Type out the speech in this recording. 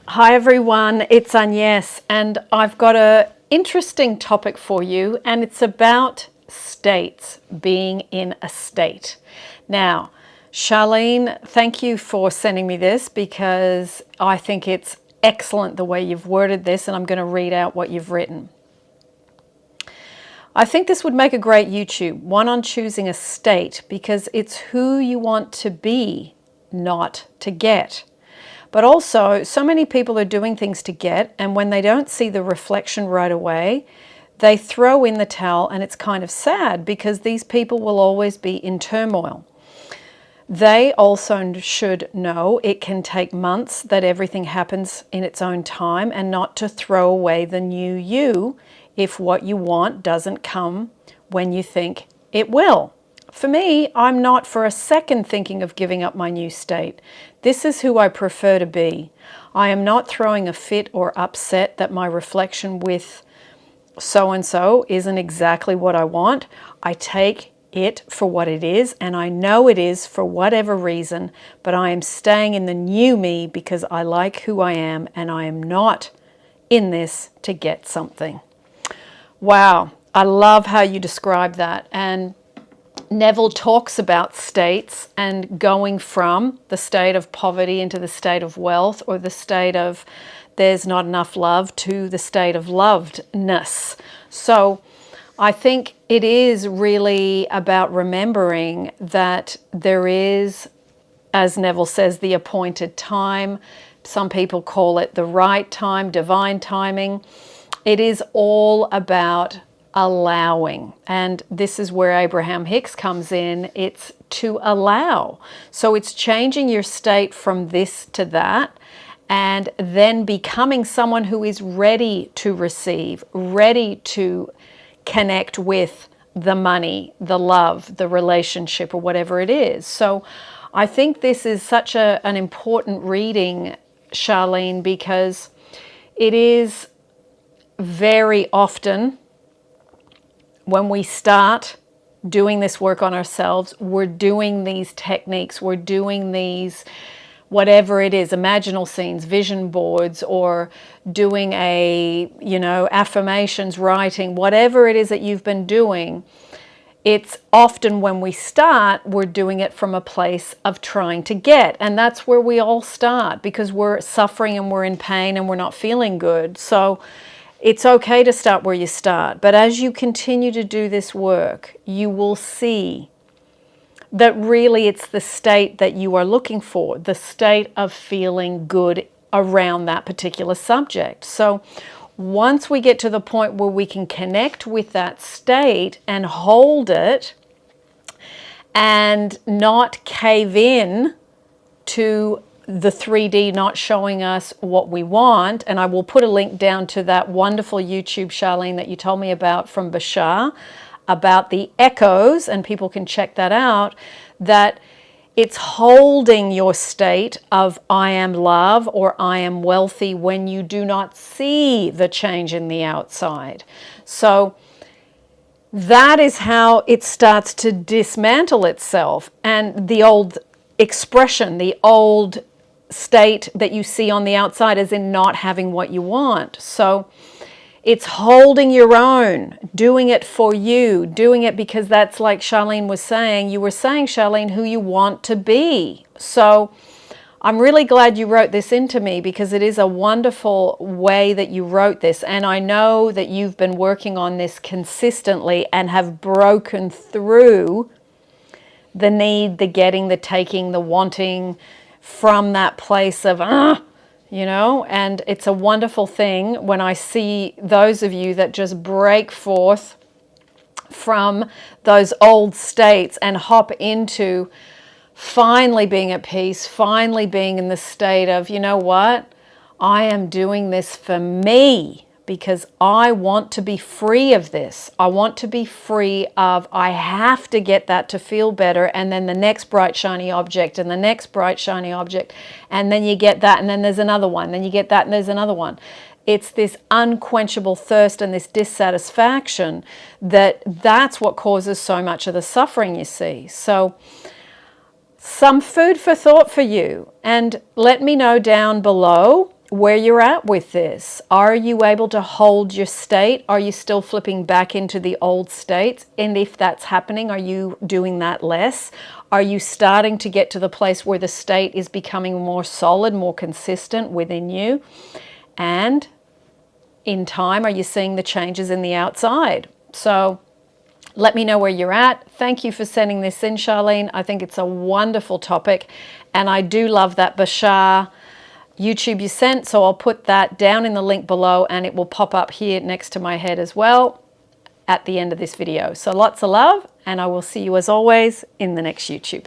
Hi everyone, it's Agnes and I've got an interesting topic for you, and it's about states, being in a state. Now, Charlene, thank you for sending me this because I think it's excellent the way you've worded this, and I'm going to read out what you've written. I think this would make a great YouTube, one on choosing a state, because it's who you want to be, not to get. But also, so many people are doing things to get, and when they don't see the reflection right away, they throw in the towel, and it's kind of sad because these people will always be in turmoil. They also should know it can take months, that everything happens in its own time, and not to throw away the new you if what you want doesn't come when you think it will. For me, I'm not for a second thinking of giving up my new state. This is who I prefer to be. I am not throwing a fit or upset that my reflection with so-and-so isn't exactly what I want. I take it for what it is, and I know it is for whatever reason, but I am staying in the new me because I like who I am, and I am not in this to get something. Wow, I love how you describe that. And Neville talks about states and going from the state of poverty into the state of wealth, or the state of there's not enough love, to the state of lovedness. So I think it is really about remembering that there is, as Neville says, the appointed time. Some people call it the right time, divine timing. It is all about allowing. And this is where Abraham Hicks comes in. It's to allow. So it's changing your state from this to that, and then becoming someone who is ready to receive, ready to connect with the money, the love, the relationship, or whatever it is. So I think this is such an important reading, Charlene, because it is very often when we start doing this work on ourselves, we're doing these techniques, we're doing these, whatever it is, imaginal scenes, vision boards, or doing affirmations, writing, whatever it is that you've been doing. It's often when we start, we're doing it from a place of trying to get. And that's where we all start, because we're suffering and we're in pain and we're not feeling good. So it's okay to start where you start, but as you continue to do this work, you will see that really it's the state that you are looking for, the state of feeling good around that particular subject. So once we get to the point where we can connect with that state and hold it and not cave in to the 3D not showing us what we want, and I will put a link down to that wonderful YouTube, Charlene, that you told me about from Bashar, about the echoes, and people can check that out, that it's holding your state of I am love or I am wealthy when you do not see the change in the outside. So that is how it starts to dismantle itself, and the old expression, the old state that you see on the outside, as in not having what you want. So it's holding your own, doing it for you, doing it because that's, like Charlene was saying, you were saying, Charlene, who you want to be. So I'm really glad you wrote this into me, because it is a wonderful way that you wrote this. And I know that you've been working on this consistently and have broken through the need, the getting, the taking, the wanting, from that place of, and it's a wonderful thing when I see those of you that just break forth from those old states and hop into finally being at peace, finally being in the state of, you know what, I am doing this for me, because I want to be free of this. I want to be free of, I have to get that to feel better, and then the next bright shiny object, and the next bright shiny object, and then you get that, and then there's another one, then you get that, and there's another one. It's this unquenchable thirst and this dissatisfaction that's what causes so much of the suffering, you see. So some food for thought for you, and let me know down below where you're at with this. Are you able to hold your state? Are you still flipping back into the old states? And if that's happening, are you doing that less? Are you starting to get to the place where the state is becoming more solid, more consistent within you? And in time, are you seeing the changes in the outside? So let me know where you're at. Thank you for sending this in, Charlene. I think it's a wonderful topic. And I do love that Bashar YouTube you sent, so I'll put that down in the link below and it will pop up here next to my head as well at the end of this video. So lots of love, and I will see you as always in the next YouTube.